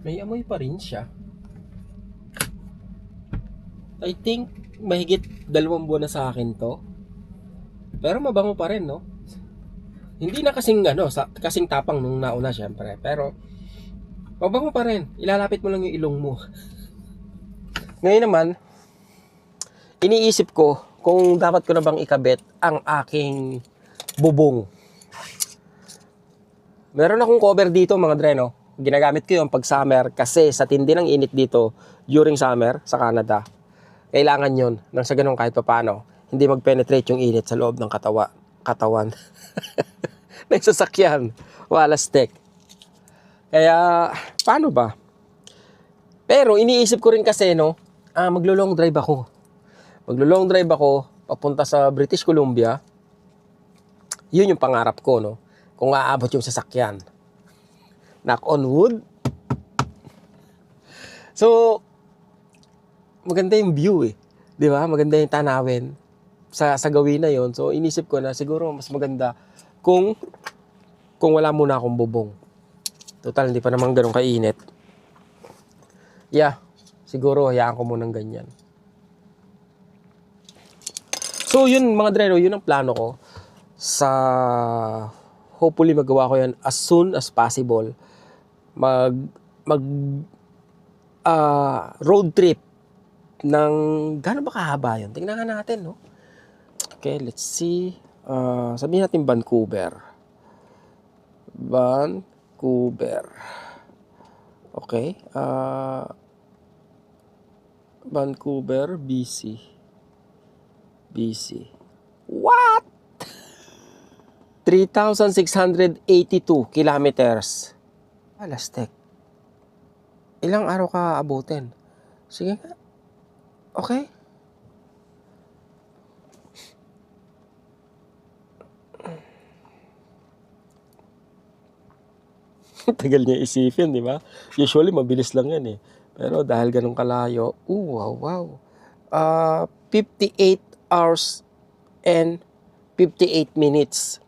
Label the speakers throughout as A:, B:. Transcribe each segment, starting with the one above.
A: May amoy pa rin siya. I think mahigit 2 buwan na sa akin to. Pero mabango pa rin, no? Hindi na kasing kasing tapang nung nauna syempre, pero mabango pa rin. Ilalapit mo lang yung ilong mo. Ngayon naman, iniisip ko kung dapat ko na bang ikabit ang aking bubong. Meron akong cover dito mga dreno. Ginagamit ko yung pag summer kasi sa tindi ng init dito during summer sa Canada. Kailangan yon nang sa ganun kahit paano hindi mag-penetrate yung init sa loob ng katawan ng sasakyan. Walastek. Kaya paano ba? Pero iniisip ko rin kasi maglo-long drive ako. Maglo-long drive ako papunta sa British Columbia. Yun yung pangarap ko, no? Kung aabot yung sasakyan. Knock on wood. So, maganda yung view eh. Di ba? Maganda yung tanawin sa gawin na yon. So, inisip ko na siguro mas maganda kung wala muna akong bubong. Total, hindi pa naman ganun kainit. Yeah, siguro hayaan ko munang ganyan. So, yun mga dreno, yun ang plano ko. Hopefully magawa ko yan as soon as possible. Road trip ng gaano ba kahaba yun? Tingnan nga natin, no? Okay, let's see. Sabihin natin Vancouver. Okay. Vancouver, BC. What? 3,682 kilometers. Alastek. Ilang araw ka abutin? Sige nga. Okay. Tagal niya isipin, di ba? Usually, mabilis lang yan eh. Pero dahil ganun kalayo, wow. 58 hours and 58 minutes.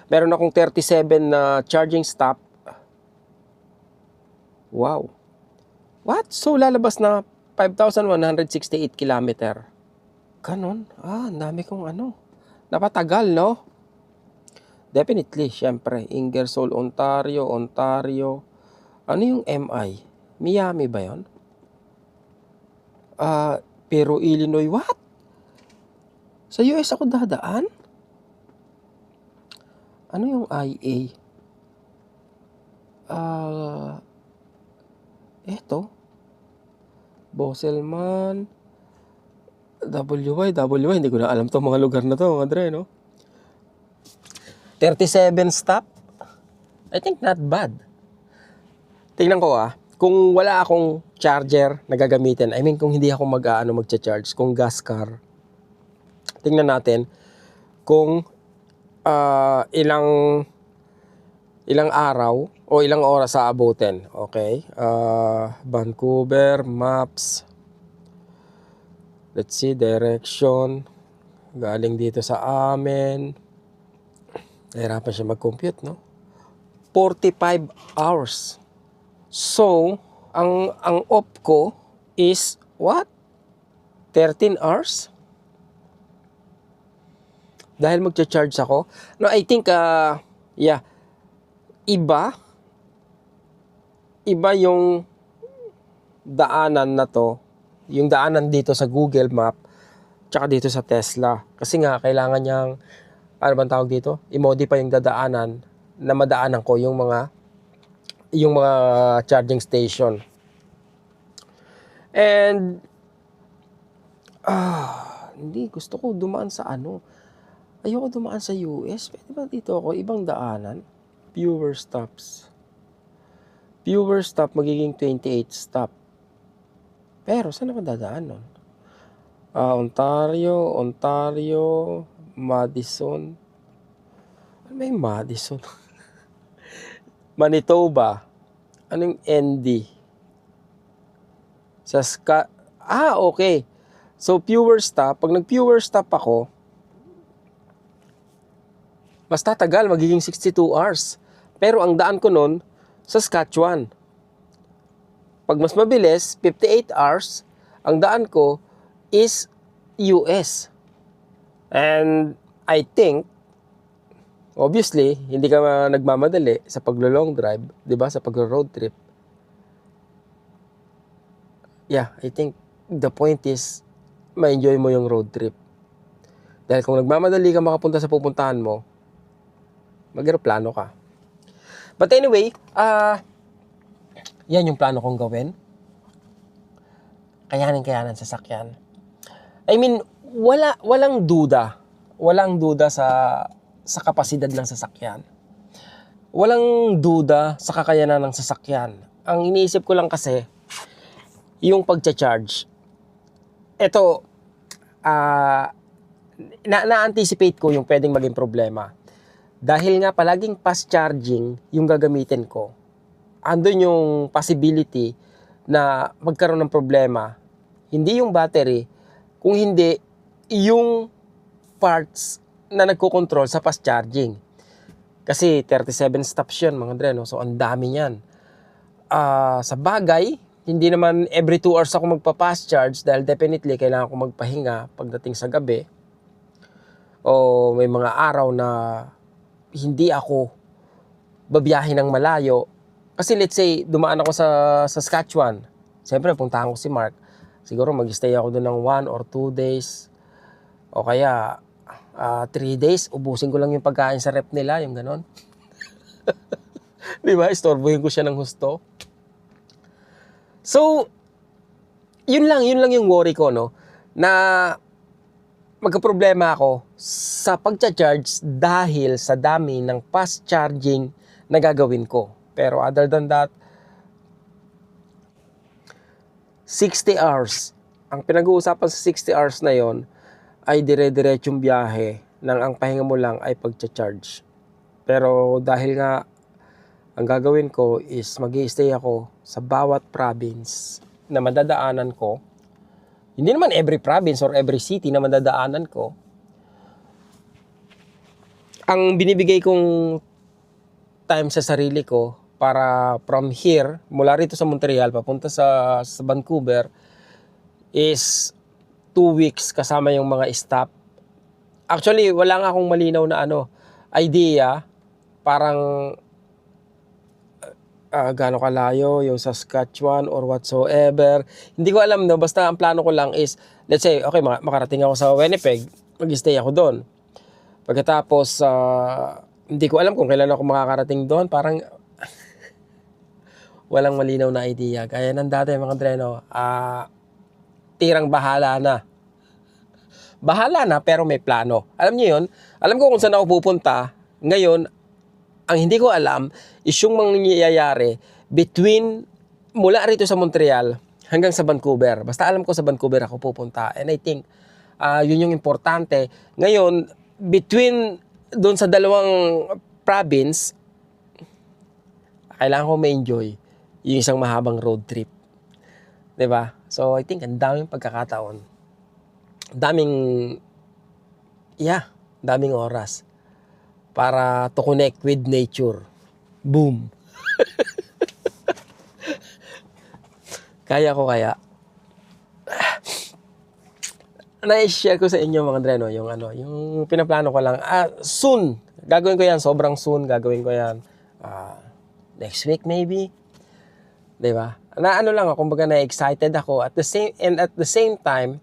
A: Meron akong 37 na charging stop. Wow. What? So, lalabas na 5,168 kilometer. Ganon? Ang dami kong napatagal, no? Definitely, syempre. Ingersoll, Ontario. Ano yung MI? Miami ba yun? Pero Illinois, what? Sa US ako dadaan? Ano yung IA? Eto. Bosselman. WY. Hindi ko na alam to mga lugar na to, mga dre, no? 37 stop. I think not bad. Tingnan ko kung wala akong charger na gagamitin, I mean kung hindi ako magcha-charge, kung gas car, tingnan natin kung ilang araw o ilang oras sa abutin. Okay? Vancouver, maps. Let's see, direction. Galing dito sa amin. Nahirapan siya mag-compute, no? 45 hours. So, ang off ko is what? 13 hours? Dahil magcha-charge ako. No, I think, iba yung daanan na to. Yung daanan dito sa Google Map, tsaka dito sa Tesla. Kasi nga, kailangan niyang, ano bang tawag dito? I-modify yung dadaanan na madaanan ko yung mga charging station. And, hindi, gusto ko dumaan sa ayoko dumaan sa US. Pwede ba dito ako? Ibang daanan. Fewer stops. Fewer stop, magiging 28 stop. Pero, saan ako dadaan nun? Ontario, Madison. Ano may Madison? Manitoba. Anong ND? Okay. So, fewer stop. Pag nag-fewer stop ako, mas tatagal, magiging 62 hours. Pero ang daan ko nun, Saskatchewan. Pag mas mabilis, 58 hours, ang daan ko is US. And I think, obviously, hindi ka nagmamadali sa paglo-long drive, di ba? Sa pagro-road trip. Yeah, I think the point is, ma-enjoy mo yung road trip. Dahil kung nagmamadali ka makapunta sa pupuntahan mo, mag-aeroplano ka. But anyway, yan yung plano kong gawin. Kayanin sasakyan. I mean, walang duda. Walang duda sa kapasidad ng sasakyan. Walang duda sa kakayanan ng sasakyan. Ang iniisip ko lang kasi, yung pagcha-charge. Ito, na-anticipate ko yung pwedeng maging problema. Dahil nga palaging fast charging yung gagamitin ko, andun yung possibility na magkaroon ng problema. Hindi yung battery, kung hindi yung parts na nagkocontrol sa fast charging. Kasi 37 stops yun mga dre, no? So ang dami yan. Sa bagay, hindi naman every 2 hours ako magpa-fast charge dahil definitely kailangan ko magpahinga pagdating sa gabi. O may mga araw na hindi ako babiyahin ng malayo. Kasi let's say, dumaan ako sa Saskatchewan. Siyempre, puntahan ko si Mark. Siguro mag-stay ako doon ng 1 or 2 days. O kaya, 3 days. Ubusin ko lang yung pagkain sa rep nila, yung ganon. Di ba? Istorbohin ko siya ng husto. So, yun lang yung worry ko, no? Na magkaproblema ako sa pagcha-charge dahil sa dami ng fast charging na gagawin ko. Pero other than that, 60 hours. Ang pinag-uusapan sa 60 hours na yon ay dire-diretsong biyahe nang ang pahinga mo lang ay pagcha-charge. Pero dahil nga ang gagawin ko is mag-i-stay ako sa bawat province na madadaanan ko. Hindi naman every province or every city na madadaanan ko. Ang binibigay kong time sa sarili ko para from here, mula rito sa Montreal, papunta sa Vancouver, is 2 weeks kasama yung mga stop. Actually, wala nga akong malinaw na idea. Parang gaano kalayo yung Saskatchewan or whatsoever. Hindi ko alam, no? Basta ang plano ko lang is, let's say, okay, makarating ako sa Winnipeg, mag-stay ako doon. Pagkatapos, hindi ko alam kung kailan ako makakarating doon. Parang walang malinaw na idea. Kaya ng dati mga dreno, tirang bahala na. Bahala na pero may plano. Alam niyo yun? Alam ko kung saan ako pupunta. Ngayon, ang hindi ko alam is yung mangyayari between mula rito sa Montreal hanggang sa Vancouver. Basta alam ko sa Vancouver ako pupunta. And I think yun yung importante. Ngayon, between doon sa dalawang province, kailangan ko ma-enjoy yung isang mahabang road trip. 'Di ba? So, I think ang daming pagkakataon. Daming oras para to connect with nature. Boom. Kaya. Na-share ko sa inyo mga dreno, yung pinaplano ko lang. Soon. Gagawin ko yan. Sobrang soon. Gagawin ko yan. Next week maybe. 'Di ba? Na lang ako, kumbaga na-excited ako. At the same time,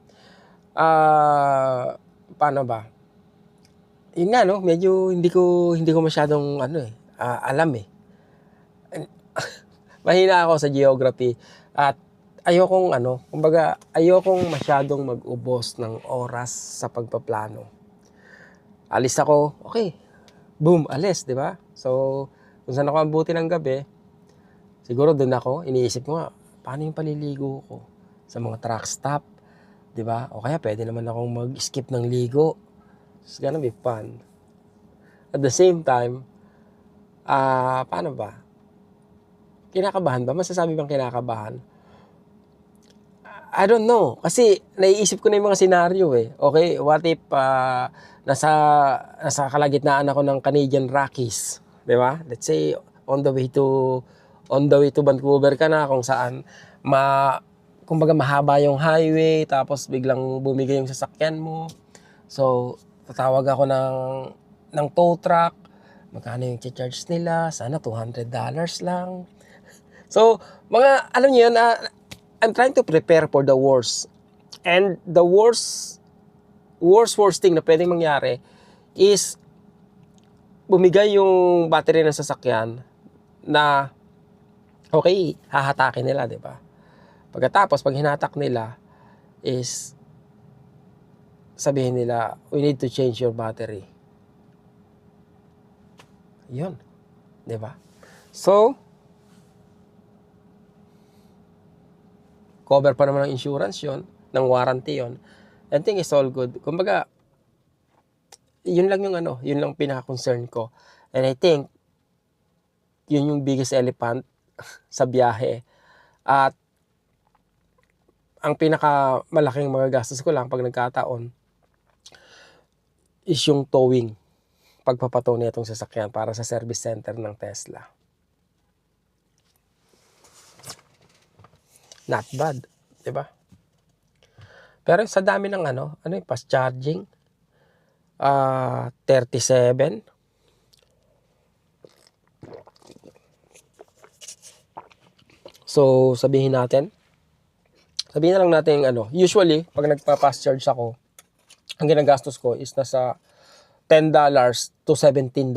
A: paano ba? Yun nga, no? Medyo hindi ko masyadong alam eh. Mahina ako sa geography at ayokong masyadong mag-ubos ng oras sa pagpaplano. Alis ako, okay. Boom, alis, 'di ba? So, kung saan ako abuti ng gabi, siguro doon ako, iniisip ko nga, paano yung paliligo ko sa mga truck stop, 'di ba? O kaya pwede naman akong mag-skip ng ligo. It's gonna be fun. At the same time, paano ba? Kinakabahan ba? Masasabi bang kinakabahan? I don't know. Kasi naiisip ko na yung mga senaryo eh. Okay, what if nasa kalagitnaan ako ng Canadian Rockies, 'di ba? Let's say on the way to Vancouver ka na, kung saan kumbaga mahaba yung highway, tapos biglang bumigay yung sasakyan mo. So, tatawag ako ng tow truck. Magkano yung charge nila? Sana $200 lang. So, alam niyo yun, I'm trying to prepare for the worst. And the worst thing na pwedeng mangyari is bumigay yung battery ng sasakyan na okay, hahatakin nila, di ba? Pagkatapos, pag hinatak nila is sabihin nila, we need to change your battery. Yun. Di ba? So, cover pa naman ng insurance yon, ng warranty yon. I think it's all good. Kumbaga, yun lang yun lang pinaka-concern ko. And I think, yun yung biggest elephant sa biyahe. At, ang pinaka-malaking mga gastos ko lang pag nagkataon, is yung towing. Pagpapato nitong sasakyan para sa service center ng Tesla. Not bad, di ba? Pero sa dami ng yung fast charging, 37. So, sabihin na lang natin usually, pag nagpa-fast charge ako, ang ginagastos ko is nasa $10 to $17.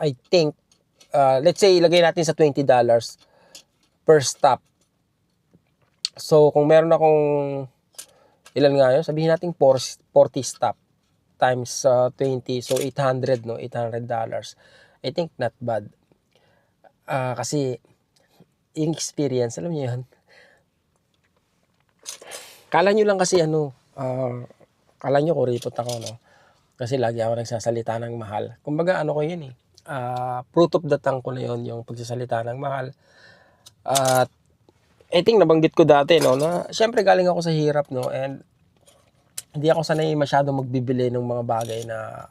A: I think, let's say, ilagay natin sa $20 per stop. So, kung meron akong, ilan nga yun? Sabihin natin 40 stop times 20. So, 800, no? $800. I think not bad. Kasi, yung experience, alam niyo yun? Kala nyo lang kasi kala nyo kuripot ako, no? Kasi lagi ako nagsasalita ng mahal. Kumbaga, ko yun eh. Fruit of the tongue ko na yun, yung pagsasalita ng mahal. At I think nabanggit ko dati, no, na syempre galing ako sa hirap, no, and hindi ako sanay masyado magbibili ng mga bagay na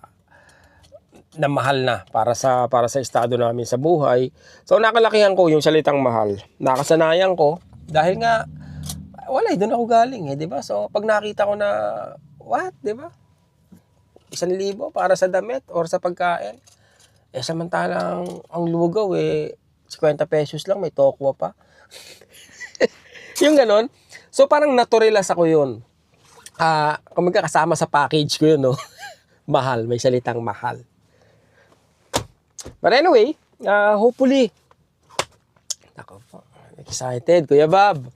A: mahal na para sa estado namin sa buhay. So nakalakihan ko yung salitang mahal. Nakasanayan ko dahil nga wala, doon ako galing eh, 'di ba? So pag nakita ko na 'di ba? 1,000 para sa damit or sa pagkain. Samantalang ang lugaw 50 pesos lang, may tokwa pa. Yung ganon. So parang naturalize ako yun. Kung magkakasama sa package ko yun, no? Mahal, may salitang mahal. But anyway, hopefully, ako po, excited. Kuya Bob,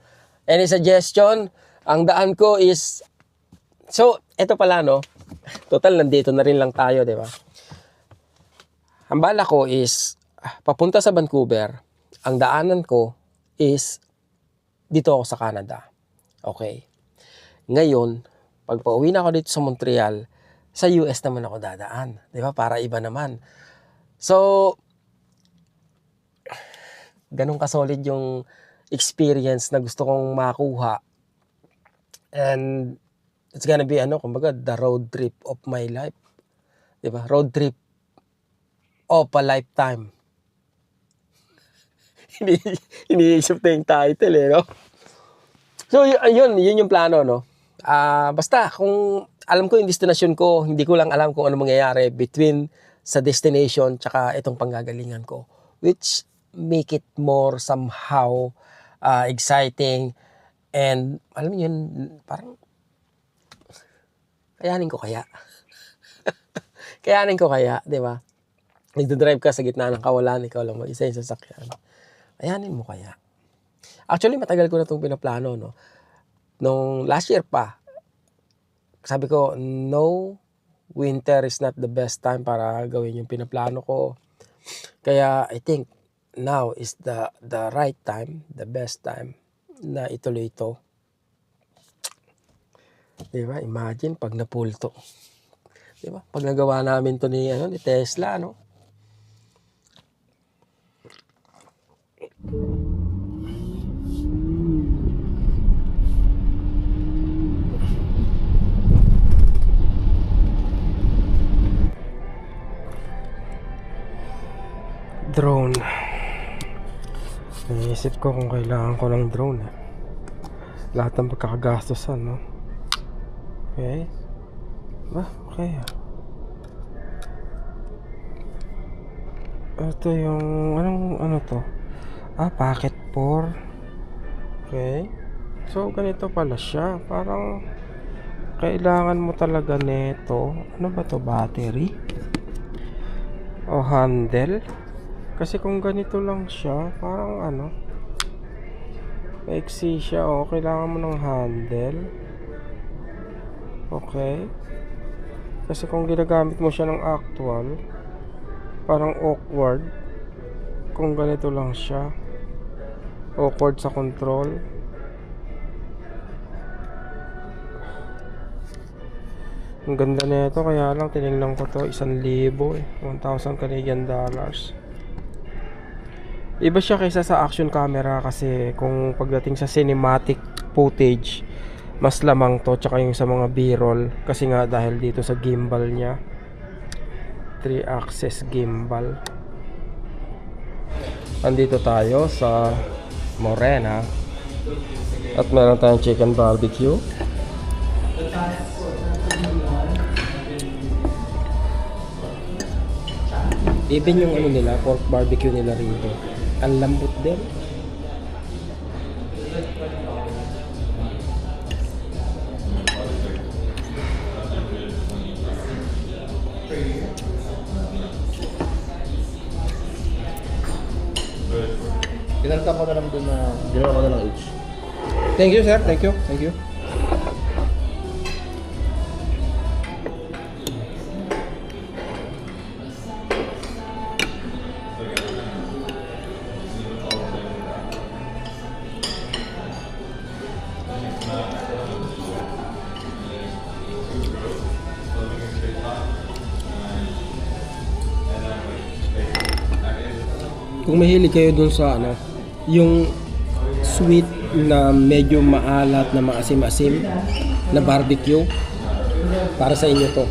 A: any suggestion? Ang daan ko is, so, eto pala, no? Total, nandito na rin lang tayo, di ba? Ang bala ko is, papunta sa Vancouver, ang daanan ko is, dito ako sa Canada. Okay. Ngayon, pag pauwi na ako dito sa Montreal, sa US naman ako dadaan. Di ba? Para iba naman. So, ganun kasolid yung experience na gusto kong makuha. And, it's gonna be, kumbaga, the road trip of my life. Di ba? Road trip of a lifetime. Iniisip na yung title no? So, yun yung plano, no? Basta, kung alam ko yung destination ko, hindi ko lang alam kung ano mangyayari between sa destination tsaka itong panggagalingan ko. Which make it more somehow exciting and, alam niyo yun, parang, kayanin ko kaya? Kayanin ko kaya, di ba? Nagdadrive ka sa gitna ng kawalan, ikaw lang mag-isa yung sasakyan. Ayanin mo kaya. Actually, matagal ko na itong pinaplano, no? Nung last year pa, sabi ko, no, winter is not the best time para gawin yung pinaplano ko. Kaya, I think, now is the right time, the best time na ituloy ito. Diba? Imagine, pag napulto. Diba? Pag nagawa namin to ni Tesla, no? Drone. Naisip ko kung kailangan ko ng drone eh. Lahat ng pagkakagastosan, no? Okay. Ba? Okay. Ito yung ano to? Packet 4. Okay. So ganito pala siya. Parang kailangan mo talaga nito. Ano ba to? Battery? O handle? Kasi kung ganito lang siya, parang maiksi siya. Kailangan mo ng handle. Okay. Kasi kung ginagamit mo siya ng actual, parang awkward. Kung ganito lang siya, awkward sa control. Ang ganda nito, kaya lang tinignan ko to, 1,000 eh. 1,000 Canadian dollars. Iba siya kaysa sa action camera kasi kung pagdating sa cinematic footage, mas lamang to, tsaka yung sa mga b-roll. Kasi nga dahil dito sa gimbal niya, 3-axis gimbal. Andito tayo sa Morena at meron tayong chicken barbecue. Even yung nila, pork barbecue nila rito, ang lambot din.
B: Pinalta ko na lang doon na ginawa ko na lang each.
A: Thank you, sir. Thank you. Thank you. Kung mahilig kayo dun sa yung sweet na medyo maalat na maasim-asim na barbecue, para sa inyo to.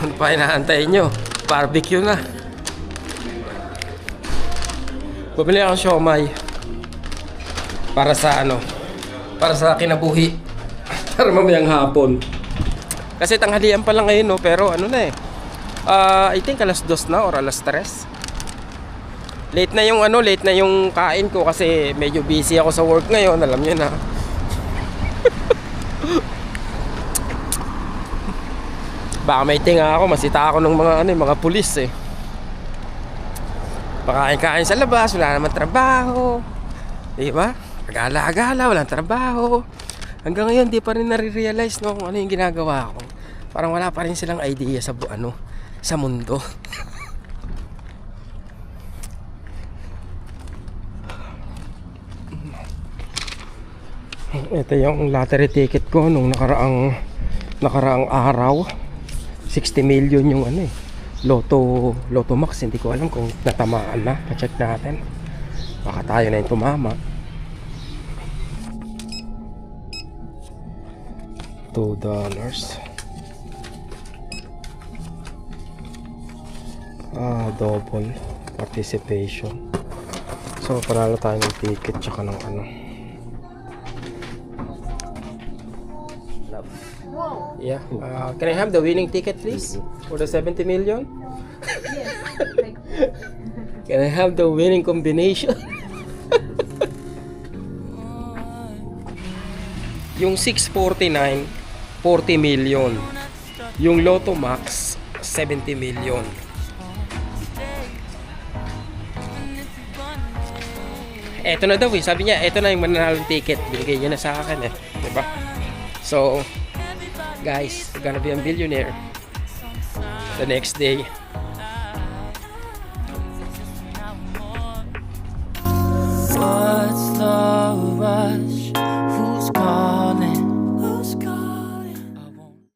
A: Ano pa inaantay nyo? Barbecue na. Bumili akong siomay para sa para sa kinabuhi. Para mamayang hapon. Kasi tanghalian pa lang ngayon, no? Pero I think alas 2 na or alas 3. Late na yung kain ko kasi medyo busy ako sa work ngayon, alam niyo na. Baka may tinga ako, masita ako ng mga pulis eh. Pakain-kain sa labas, wala naman trabaho. Diba? Agala-agala, walang trabaho. Hanggang ngayon, di pa rin nare-realize kung ano yung ginagawa ko. Parang wala pa rin silang idea sa sa mundo. Ito yung lottery ticket ko nung nakaraang araw. 60 million yung Lotto Max. Hindi ko alam kung natamaan na. Pa-check natin. Baka tayo na yung tumama. $2. Double participation. So panalo tayo ng ticket tsaka ng Yeah. Can I have the winning ticket, please? For the 70 million?
C: Yes.
A: Can I have the winning combination? Yung 649, 40 million. Yung Lotto Max, 70 million. Eto na daw eh. Sabi niya, eto na yung mananalong ticket. Binigay niya na sa akin eh. Diba? So, guys, we're gonna be a billionaire the next day.
D: What's the rush?